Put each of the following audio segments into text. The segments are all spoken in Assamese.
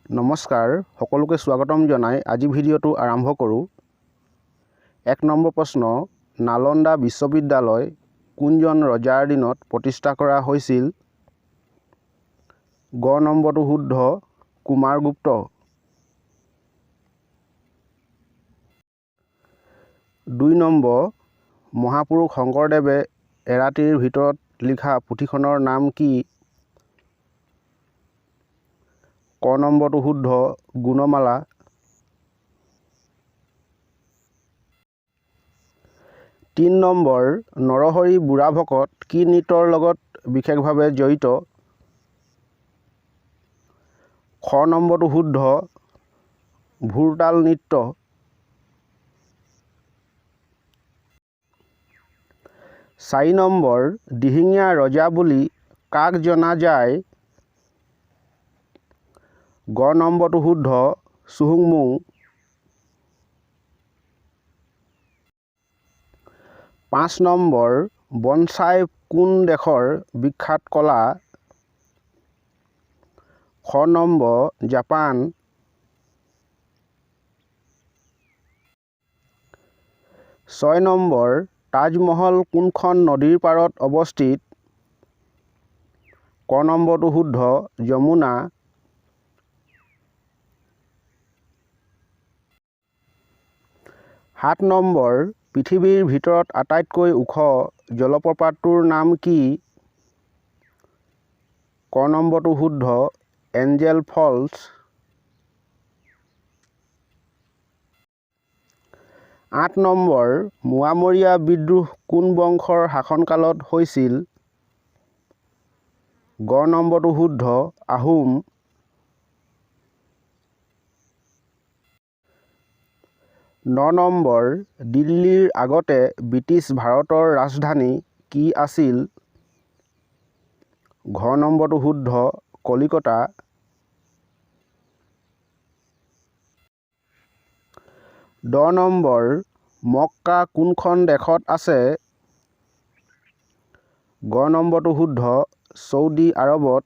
নমস্কাৰ সকলোকে স্বাগতম জনাই আজি ভিডিঅ'টো আৰম্ভ কৰোঁ। 1 নম্বৰ প্ৰশ্ন, নালন্দা বিশ্ববিদ্যালয় কোনজন ৰজাৰ দিনত প্ৰতিষ্ঠা কৰা হৈছিল? গ নম্বৰটো শুদ্ধ, কুমাৰগুপ্ত। 2 নম্বৰ, মহাপুৰুষ শংকৰদেৱে এৰাতিৰ ভিতৰত লিখা পুথিখনৰ নাম কি? ক নম্বৰটো শুদ্ধ, গুণমালা। 3 নম্বৰ, নৰহৰি বুঢ়াভকত কি নৃত্যৰ লগত বিশেষভাৱে জড়িত? খ নম্বৰটো শুদ্ধ, ভোৰতাল নৃত্য। 4 নম্বৰ, দিহিঙীয়া ৰজা বুলি কাক জনা যায়? গ নম্বৰটো শুদ্ধ, চুহুংমুং। 5 নম্বৰ, বনছাই কোন দেশৰ বিখ্যাত কলা? খ নম্বৰ, জাপান। 6 নম্বৰ, তাজমহল কোনখন নদীৰ পাৰত অৱস্থিত? ক নম্বৰটো শুদ্ধ, যমুনা। 7 নম্বৰ, পৃথিৱীৰ ভিতৰত আটাইতকৈ ওখ জলপ্ৰপাতটোৰ নাম কি? ক নম্বৰটো শুদ্ধ, এঞ্জেল ফলছ। 8 নম্বৰ, মোৱামৰীয়া বিদ্ৰোহ কোন বংশৰ শাসনকালত হৈছিল? গ নম্বৰটো শুদ্ধ, আহোম। 9 নম্বৰ, দিল্লীৰ আগতে ব্ৰিটিছ ভাৰতৰ ৰাজধানী কি আছিল? ঘ নম্বৰটো শুদ্ধ, কলিকতা। 10 নম্বৰ, মক্কা কোনখন দেশত আছে? গ নম্বৰটো শুদ্ধ, ছৌদি আৰৱত।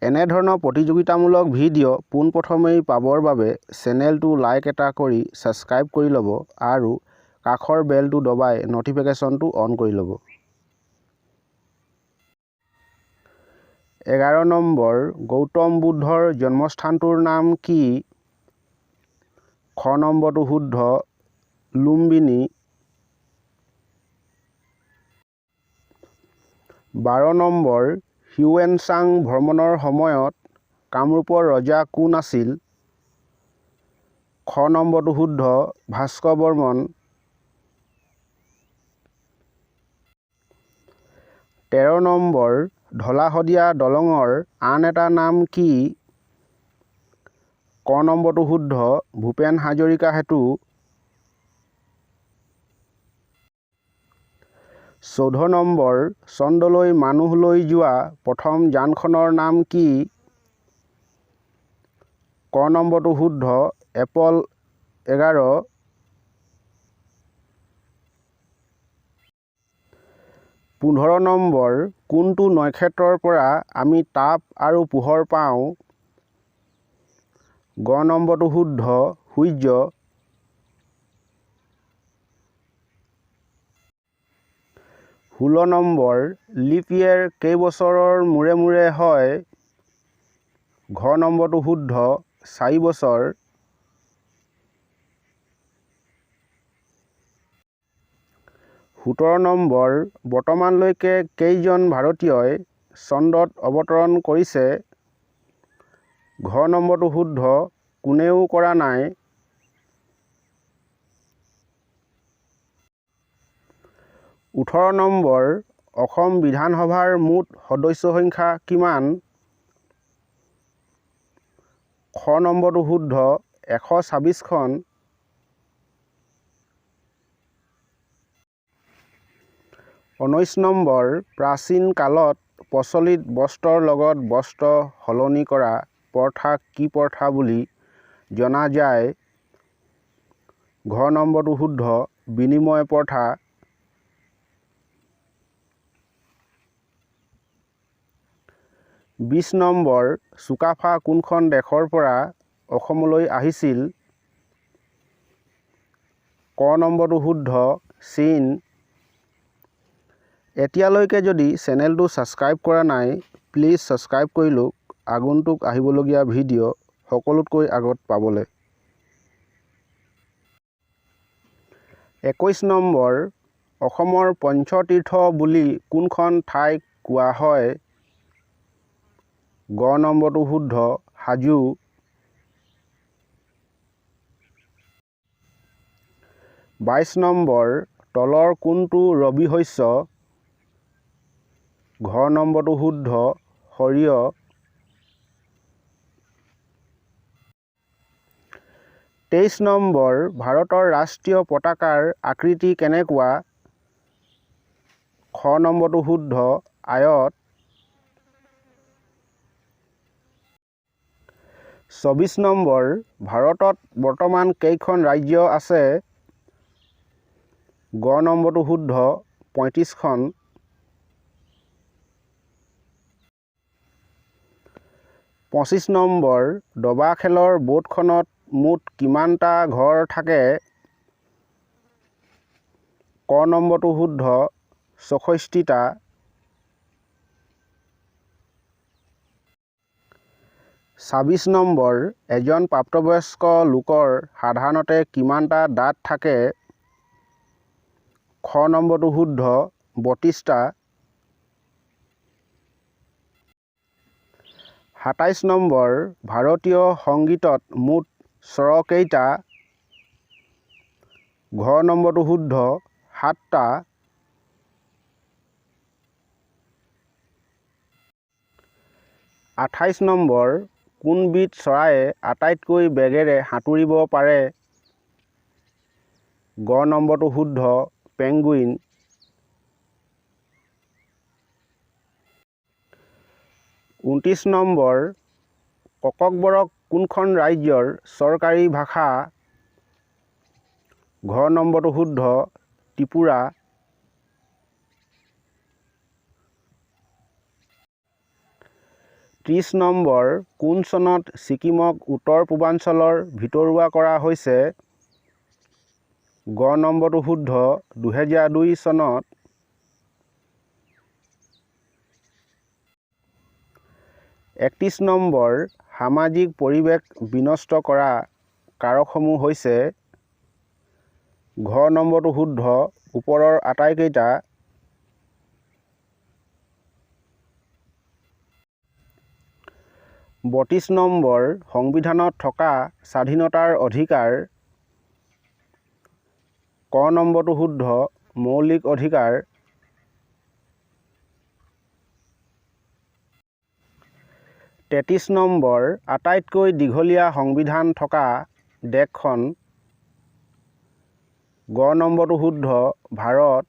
এনেধৰণৰ প্ৰতিযোগিতামূলক ভিডিঅ' পোনপ্ৰথমেই পাবৰ বাবে চেনেলটো লাইক এটা কৰি ছাবস্ক্ৰাইব কৰি ল'ব আৰু কাষৰ বেলটো দবাই ন'টিফিকেশ্যনটো অন কৰি ল'ব। 11 নম্বৰ, গৌতম বুদ্ধৰ জন্মস্থানটোৰ নাম কি? খ নম্বৰটো শুদ্ধ, লুম্বিনী। 12 নম্বৰ, হিউৱেন চাং ভ্ৰমণৰ সময়ত কামৰূপৰ ৰজা কোন আছিল? খ নম্বৰটো শুদ্ধ, ভাস্কৰ বৰ্মন। 13 নম্বৰ, ঢলা শদিয়া দলঙৰ আন এটা নাম কি? ক নম্বৰটো শুদ্ধ, ভূপেন হাজৰিকা সেতু। 14 নম্বৰ, চন্দ্ৰলৈ মানুহ লৈ যোৱা প্ৰথম যানখনৰ নাম কি? ক নম্বৰটো শুদ্ধ, এপল 11। 15 নম্বৰ, কোনটো নক্ষত্ৰৰ পৰা আমি তাপ আৰু পোহৰ পাওঁ? গ নম্বৰটো শুদ্ধ, সূৰ্য। 16 নম্বৰ, লিপ ইয়েৰ কেইবছৰৰ মূৰে মূৰে হয়? ঘ নম্বৰটো শুদ্ধ, 4 বছৰ। 17 নম্বৰ, বৰ্তমানলৈকে কেইজন ভাৰতীয়ই চন্দ্ৰত অৱতৰণ কৰিছে? ঘ নম্বৰটো শুদ্ধ, কোনেও কৰা নাই। 18 নম্বৰ, অসম বিধানসভাৰ মুঠ সদস্য সংখ্যা কিমান? খ নম্বৰটো শুদ্ধ, 126খন। 19 নম্বৰ, প্ৰাচীন কালত প্ৰচলিত বস্ত্ৰৰ লগত বস্ত্ৰ সলনি কৰা প্ৰথাক কি প্ৰথা বুলি জনা যায়? ঘ নম্বৰটো শুদ্ধ, বিনিময় প্ৰথা। 20 নম্বৰ চুকাফা কোনখন দেশৰ পৰা অসমলৈ আহিছিল? ক নম্বৰটো শুদ্ধ, চীন। এতিয়ালৈকে যদি চেনেলটো ছাবস্ক্ৰাইব কৰা নাই, প্লিজ ছাবস্ক্ৰাইব কৰি লওক আগন্তুক আহিবলগীয়া ভিডিঅ' সকলোতকৈ আগত পাবলৈ। 21 নম্বৰ অসমৰ পঞ্চতীৰ্থ বুলি কোনখন ঠাইক কোৱা হয়? গ নম্বৰটো শুদ্ধ, হাজো। 22 নম্বৰ তলৰ কোনটো ৰবি শস্য? ঘ নম্বৰটো শুদ্ধ, সৰিয়হ। 23 নম্বৰ ভাৰতৰ ৰাষ্ট্ৰীয় পতাকাৰ আকৃতি কেনেকুৱা? খ নম্বৰটো শুদ্ধ, আয়ত। 24 নম্বৰ ভাৰতত বৰ্তমান কেইখন ৰাজ্য আছে? গ নম্বৰটো শুদ্ধ, 35খন। 25 নম্বৰ দবা খেলৰ বোৰ্ডখনত মুঠ কিমানটা ঘৰ থাকে? ক নম্বৰটো শুদ্ধ, 64টা। 26 নম্বৰ এজন প্ৰাপ্তবয়স্ক লোকৰ সাধাৰণতে কিমানটা দাঁত থাকে? খ নম্বৰটো শুদ্ধ, 32টা। 27 নম্বৰ ভাৰতীয় সংগীতত মুঠ স্বৰ কেইটা? ঘ নম্বৰটো শুদ্ধ, 7টা। 28 নম্বৰ কোনবিধ চৰাইয়ে আটাইতকৈ বেগেৰে সাঁতুৰিব পাৰে? গ নম্বৰটো শুদ্ধ, পেঙ্গুইন। 29 নম্বৰ ককবৰক কোনখন ৰাজ্যৰ চৰকাৰী ভাষা? ঘ নম্বৰটো শুদ্ধ, ত্ৰিপুৰা। 30 নম্বৰ কোন চনত ছিকিমক উত্তৰ পূৰ্বাঞ্চলৰ ভিতৰুৱা কৰা হৈছে? গ নম্বৰটো শুদ্ধ, 2002 চনত। 31 নম্বৰ সামাজিক পৰিৱেশ বিনষ্ট কৰা কাৰকসমূহ হৈছে? ঘ নম্বৰটো শুদ্ধ, ওপৰৰ আটাইকেইটা। 32 নম্বৰ সংবিধানত থকা স্বাধীনতাৰ অধিকাৰ? ক নম্বৰটো শুদ্ধ, মৌলিক অধিকাৰ। 33 নম্বৰ আটাইতকৈ দীঘলীয়া সংবিধান থকা দেশখন? গ নম্বৰটো শুদ্ধ, ভাৰত।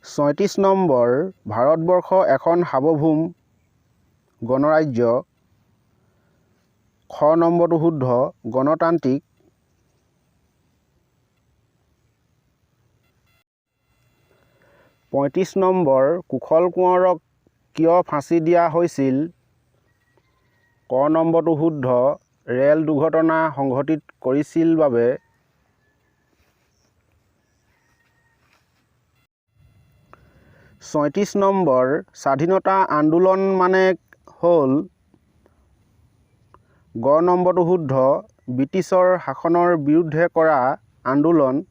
37 নম্বৰ ভাৰতবৰ্ষ এখন সাৰ্বভৌম গণৰাজ্য? খ নম্বৰটো শুদ্ধ, গণতান্ত্ৰিক। 35 নম্বৰ কুশল কোঁৱৰক কিয় ফাঁচি দিয়া হৈছিল? ক নম্বৰটো শুদ্ধ, ৰেল দুৰ্ঘটনা সংঘটিত কৰিছিল বাবে। 36 নম্বৰ স্বাধীনতা আন্দোলন মানে হ'ল? গ নম্বৰটো শুদ্ধ, ব্ৰিটিছৰ শাসনৰ বিৰুদ্ধে কৰা আন্দোলন।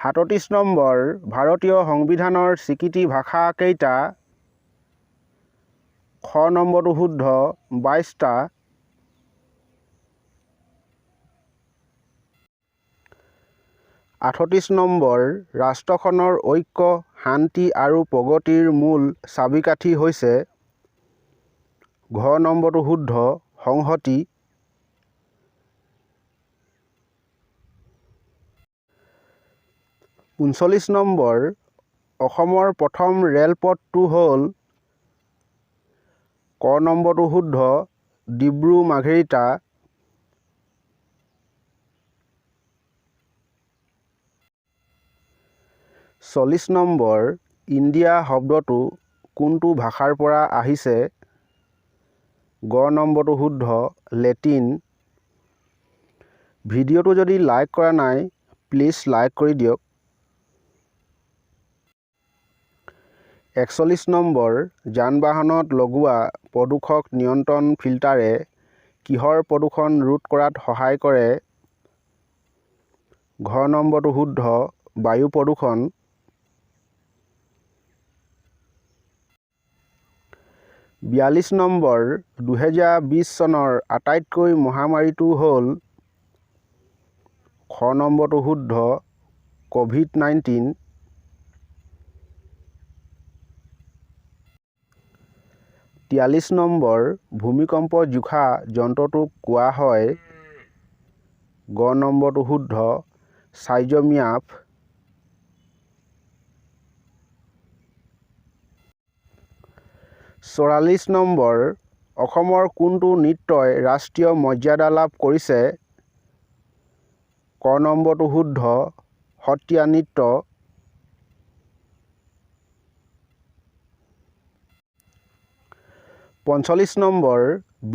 37 নম্বৰ ভাৰতীয় সংবিধানৰ স্বীকৃতি ভাষা কেইটা? খ নম্বৰটো শুদ্ধ, 22টা। 38 নম্বৰ ৰাষ্ট্ৰখনৰ ঐক্য, শান্তি আৰু প্ৰগতিৰ মূল চাবিকাঠি হৈছে? ঘ নম্বৰটো শুদ্ধ, সংহতি। 39 নম্বৰ অসমৰ প্ৰথম ৰেলপথটো হ'ল? ক নম্বৰটো শুদ্ধ, ডিব্ৰু-মাৰ্ঘেৰিটা। 40 নম্বৰ ইণ্ডিয়া শব্দটো কোনটো ভাষাৰ পৰা আহিছে? গ নম্বৰটো শুদ্ধ লেটিন। ভিডিঅ'টো যদি লাইক কৰা নাই প্লিজ লাইক কৰি দিয়ক। 41 নম্বৰ যান-বাহনত লগোৱা প্ৰদূষক নিয়ন্ত্ৰণ ফিল্টাৰে কিহৰ প্ৰদূষণ ৰোধ কৰাত সহায় কৰে? ঘ নম্বৰটো শুদ্ধ বায়ু প্ৰদূষণ। 42 নম্বৰ 2020 চনৰ আটাইতকৈ মহামাৰীটো হ'ল? খ নম্বৰটো শুদ্ধ ক'ভিড-19। 43 নম্বৰ ভূমিকম্প জোখা যন্ত্ৰটোক কোৱা হয়? গ নম্বৰটো শুদ্ধ ছাইজ'মিয়াফ। 44 নম্বৰ অসমৰ কোনটো নৃত্যই ৰাষ্ট্ৰীয় মৰ্যাদা লাভ কৰিছে? ক নম্বৰটো শুদ্ধ সত্ৰীয়া নৃত্য। 45 নম্বৰ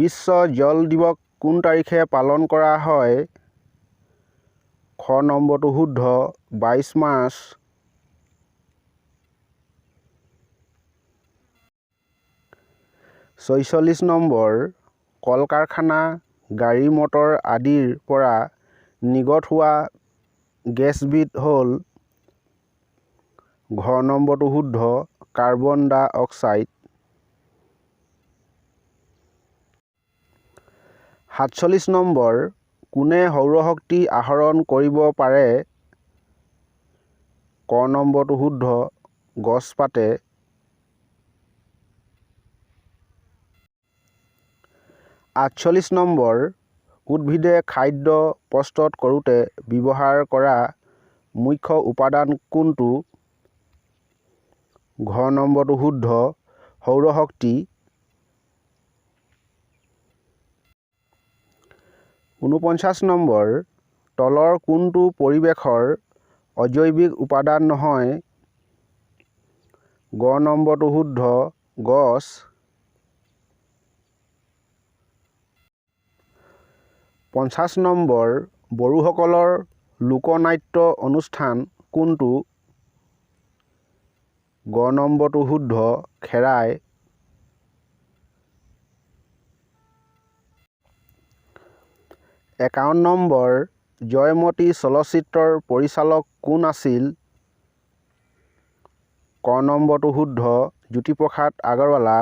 বিশ্ব জল দিৱস কোন তাৰিখে পালন কৰা হয়? খ নম্বৰটো শুদ্ধ 22 মাৰ্চ। 46 নম্বৰ কল-কাৰখানা, গাড়ী মটৰ আদিৰ পৰা নিৰ্গত হোৱা গেছবিধ হ'ল? ঘ নম্বৰটো শুদ্ধ কাৰ্বন ডাই অক্সাইড। 47 নম্বৰ কোনে সৌৰশক্তি আহৰণ কৰিব পাৰে? ক নম্বৰটো শুদ্ধ গছপাতে। 48 নম্বৰ উদ্ভিদে খাদ্য প্ৰস্তুত কৰোঁতে ব্যৱহাৰ কৰা মুখ্য উপাদান কোনটো? ঘ নম্বৰটো শুদ্ধ সৌৰশক্তি। 49 নম্বৰ তলৰ কোনটো পৰিৱেশৰ অজৈৱিক উপাদান নহয়? গ নম্বৰটো শুদ্ধ গছ। 50 নম্বৰ বড়োসকলৰ লোকনাট্য অনুষ্ঠান কোনটো? গ নম্বৰটো শুদ্ধ খেৰাই। 51 নম্বৰ জয়মতী চলচ্চিত্ৰৰ পৰিচালক কোন আছিল? ক নম্বৰটো শুদ্ধ জ্যোতিপ্ৰসাদ আগৰৱালা।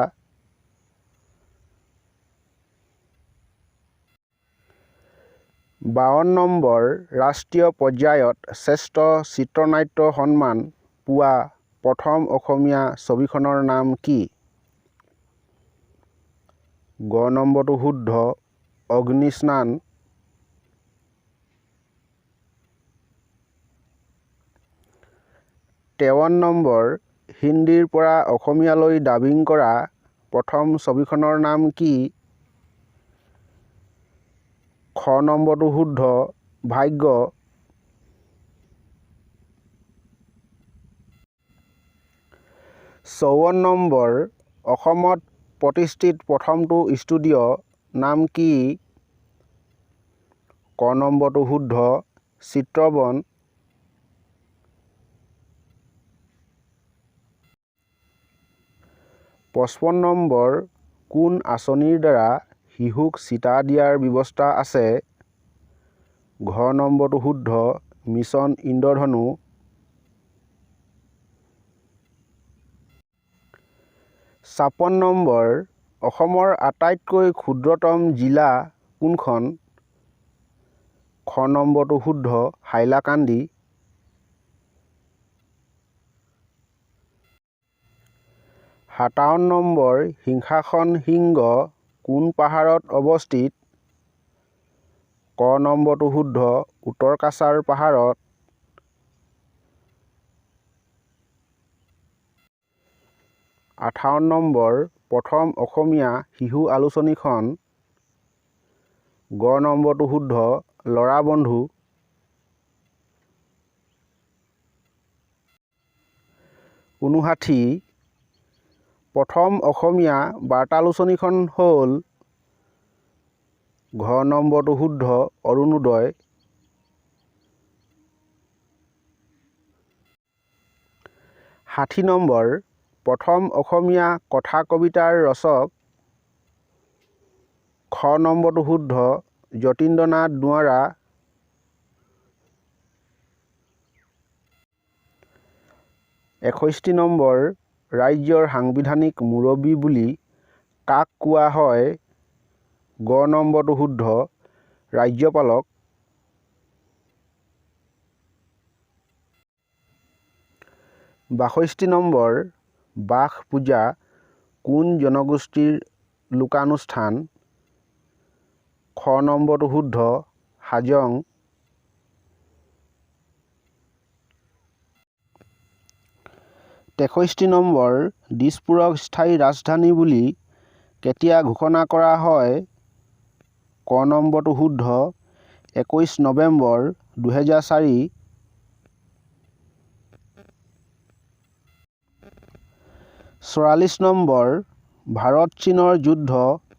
52 নম্বৰ ৰাষ্ট্ৰীয় পৰ্যায়ত শ্ৰেষ্ঠ চিত্ৰনাট্য সন্মান পোৱা প্ৰথম অসমীয়া ছবিখনৰ নাম কি? গ নম্বৰটো শুদ্ধ অগ্নিস্নান। 53 নম্বৰ হিন্দীৰ পৰা অসমীয়ালৈ ডাবিং কৰা প্ৰথম ছবিখনৰ নাম কি? খ নম্বৰটো শুদ্ধ ভাগ্য। 54 নম্বৰ অসমত প্ৰতিষ্ঠিত প্ৰথমটো ষ্টুডিঅ' নাম কি? ক নম্বৰটো শুদ্ধ চিত্ৰবন। 55 নম্বৰ কোন আঁচনিৰ দ্বাৰা শিশুক চিটা দিয়াৰ ব্যৱস্থা আছে? ঘ নম্বৰটো শুদ্ধ মিছন ইন্দ্ৰধনু। 56 নম্বৰ অসমৰ আটাইতকৈ ক্ষুদ্ৰতম জিলা কোনখন? খ নম্বৰটো শুদ্ধ হাইলাকান্দি। 57 নম্বৰ সিংহাসন শৃংগ কোন পাহাৰত অৱস্থিত? ক নম্বৰটো শুদ্ধ উত্তৰকাছাৰ পাহাৰত। 58 নম্বৰ প্ৰথম অসমীয়া শিশু আলোচনীখন? গ নম্বৰটো শুদ্ধ ল'ৰা বন্ধু। 59। প্ৰথম অসমীয়া বাৰ্তালোচনীখন হ'ল ঘ নম্বৰটো শুদ্ধ অৰুণোদয়। 60 নম্বৰ প্ৰথম অসমীয়া কথা কবিতাৰ ৰচক খ নম্বৰটো শুদ্ধ যতীন্দ্ৰনাথ দুৱৰা। 61 নম্বৰ ৰাজ্যৰ সাংবিধানিক মুৰব্বী বুলি কাক কোৱা হয়? গ নম্বৰটো শুদ্ধ ৰাজ্যপালক। 62 নম্বৰ বাস পূজা কোন জনগোষ্ঠীৰ লোকানুষ্ঠান? খ নম্বৰটো শুদ্ধ হাজং। 63 নম্বৰ দিছপুৰক স্থায়ী ৰাজধানী বুলি কেতিয়া ঘোষণা কৰা হয়? ক নম্বৰটো শুদ্ধ 21 নৱেম্বৰ 2004। 44 নম্বৰ ভাৰত চীনৰ যুদ্ধ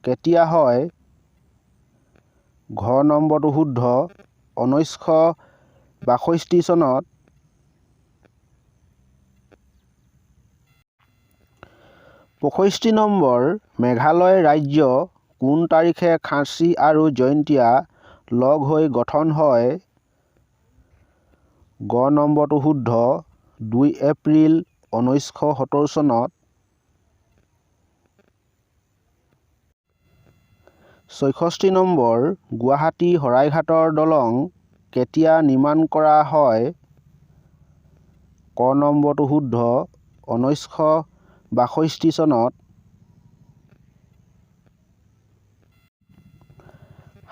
কেতিয়া হয়? ঘ নম্বৰটো শুদ্ধ 1962 চনত। 65 নম্বৰ মেঘালয় ৰাজ্য কোন তাৰিখে খাচী আৰু জয়ন্তীয়া লগ হৈ গঠন হয়? গ নম্বৰটো শুদ্ধ 2 এপ্ৰিল 1970 চনত। 66 নম্বৰ গুৱাহাটী শৰাইঘাটৰ দলং কেতিয়া নিৰ্মাণ কৰা হয়? ক নম্বৰটো শুদ্ধ 1962 চনত।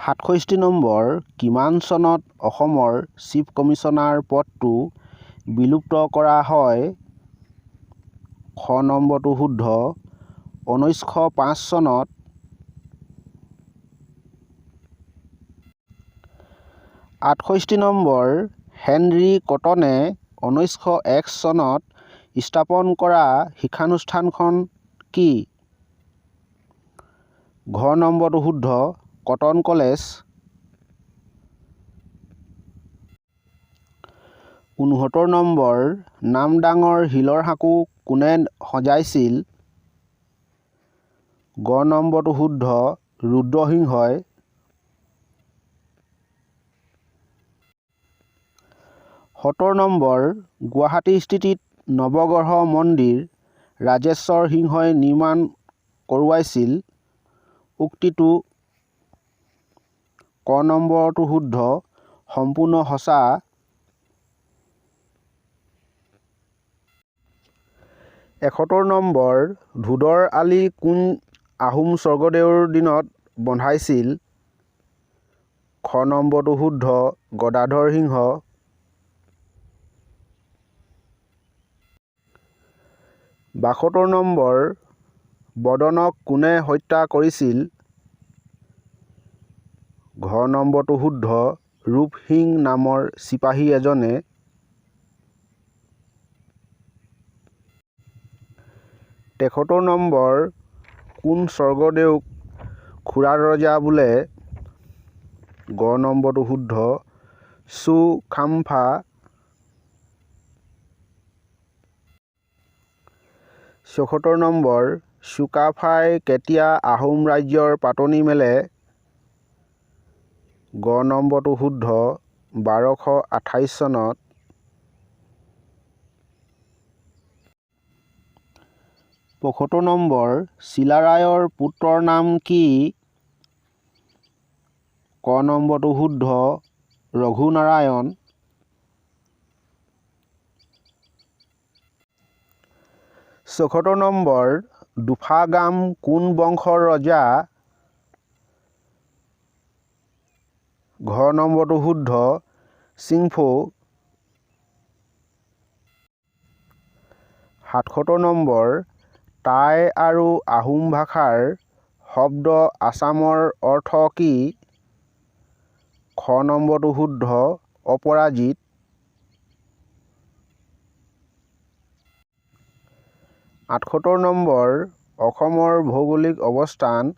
67 নম্বৰ কিমান চনত অসমৰ চিফ কমিছনাৰ পদটো বিলুপ্ত কৰা হয়? খ নম্বৰটো শুদ্ধ 1905 চনত। 68 নম্বৰ হেনৰী কটনে 1901 চনত স্থাপন কৰা শিক্ষানুষ্ঠানখন কি? ঘ নম্বৰটো শুদ্ধ কটন কলেজ। 69 নম্বৰ নামদাঙৰ শিলৰ সাঁকো কোনে সজাইছিল? গ নম্বৰটো শুদ্ধ ৰুদ্ৰসিংহই। 70 নম্বৰ গুৱাহাটীস্থিত নৱগ্ৰহ মন্দিৰ ৰাজেশ্বৰ সিংহই নিৰ্মাণ কৰোৱাইছিল। উক্তিটো ক নম্বৰটো শুদ্ধ সম্পূৰ্ণ সঁচা। 71 নম্বৰ ধোদৰ আলি কোন আহোম স্বৰ্গদেউৰ দিনত বন্ধাইছিল? খ নম্বৰটো শুদ্ধ গদাধৰ সিংহ। 72 নম্বৰ বদনক কোনে হত্যা কৰিছিল? ঘ নম্বৰটো শুদ্ধ ৰূপসিং নামৰ চিপাহী এজনে। 73 নম্বৰ কোন স্বৰ্গদেউক খুৰাৰ ৰজা বোলে? গ নম্বৰটো শুদ্ধ চু-খাম্ফা। 74 নম্বৰ চুকাফাই কেতিয়া আহোম ৰাজ্যৰ পাতনি মেলে? গ নম্বৰটো শুদ্ধ 1228 চনত। 75 নম্বৰ চিলাৰায়ৰ পুত্ৰৰ নাম কি? ক নম্বৰটো শুদ্ধ ৰঘুনাৰায়ণ। 74 নম্বৰ দুফাগাম কোন বংশৰ ৰজা? ঘ নম্বৰটো শুদ্ধ চিংফৌ। 77 নম্বৰ টাই আৰু আহোম ভাষাৰ শব্দ আছামৰ অৰ্থ কি? খ নম্বৰটো শুদ্ধ অপৰাজিত। 78 নম্বৰ অসমৰ ভৌগোলিক অৱস্থান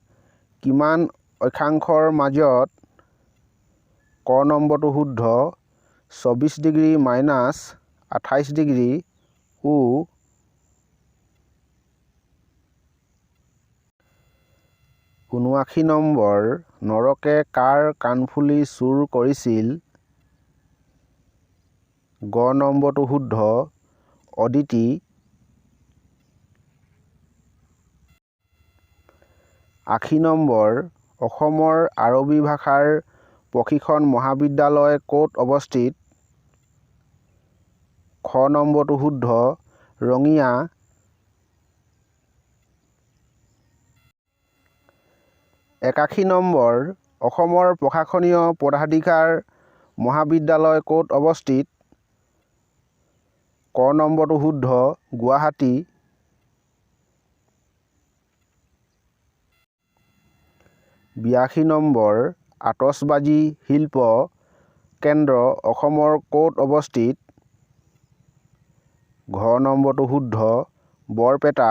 কিমান অক্ষাংশৰ মাজত? ক নম্বৰটো শুদ্ধ 24 ডিগ্ৰী মাইনাছ 28 ডিগ্ৰী ও। 79 নম্বৰ নৰকে কাৰ কাণফুলি চুৰ কৰিছিল? গ নম্বৰটো শুদ্ধ অদিতি। 80 নম্বৰ অসমৰ আৰবী ভাষাৰ প্ৰশিক্ষণ মহাবিদ্যালয় ক'ত অৱস্থিত? খ নম্বৰটো শুদ্ধ ৰঙিয়া। 81 নম্বৰ অসমৰ প্ৰশাসনীয় পদাধিকাৰ মহাবিদ্যালয় ক'ত অৱস্থিত? ক নম্বৰটো শুদ্ধ গুৱাহাটী। 82 নম্বৰ আতচবাজী শিল্প কেন্দ্ৰ অসমৰ ক'ত অৱস্থিত? ঘ নম্বৰটো শুদ্ধ বৰপেটা।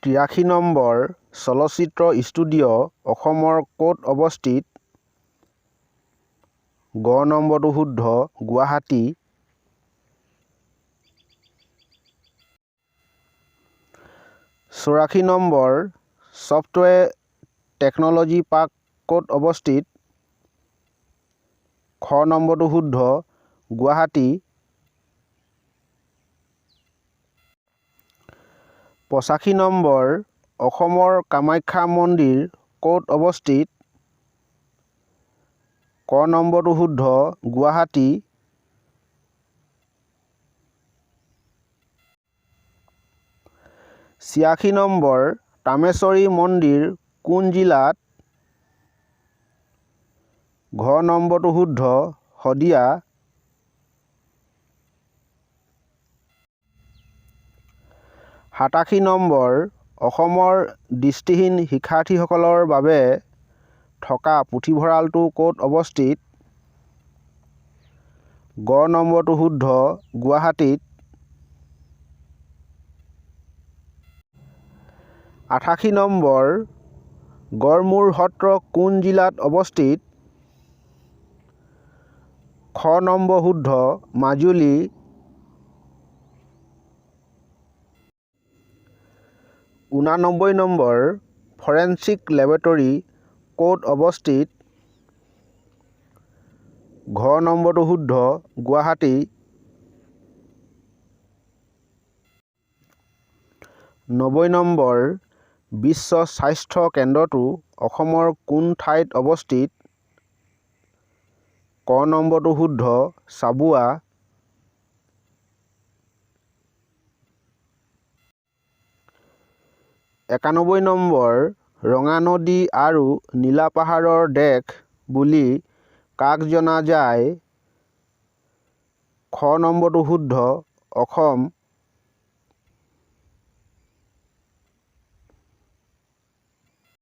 83 নম্বৰ চলচ্চিত্ৰ ষ্টুডিঅ' অসমৰ ক'ত অৱস্থিত? গ নম্বৰটো শুদ্ধ Guwahati. 84 number software technology park ক'ত অৱস্থিত? খ নম্বৰটো শুদ্ধ গুৱাহাটী। 85 নম্বৰ অসমৰ কামাখ্যা মন্দিৰ ক'ত অৱস্থিত? ক নম্বৰটো শুদ্ধ গুৱাহাটী। 86 নম্বৰ তামেশ্বৰী মন্দিৰ কোন জিলাত? ঘ নম্বৰটো শুদ্ধ শদিয়া। 87 নম্বৰ অসমৰ দৃষ্টিহীন শিক্ষাৰ্থীসকলৰ বাবে থকা পুথিভঁৰালটো ক'ত অৱস্থিত? গ নম্বৰটো শুদ্ধ গুৱাহাটীত। 88 নম্বৰ গড়মূৰ সত্ৰ কোন জিলাত অৱস্থিত? খ নম্বৰ শুদ্ধ মাজুলী। 89 নম্বৰ ফৰেনচিক লেবৰেটৰী ক'ত অৱস্থিত? ঘ নম্বৰটো শুদ্ধ গুৱাহাটী। 90 নম্বৰ বিশ্ব স্বাস্থ্য কেন্দ্ৰটো অসমৰ কোন ঠাইত অৱস্থিত? ক নম্বৰটো শুদ্ধ চাবুৱা। 91 নম্বৰ ৰঙানদী আৰু নীলা পাহাৰৰ দেশ বুলি কাক জনা যায়? খ নম্বৰটো শুদ্ধ অসম।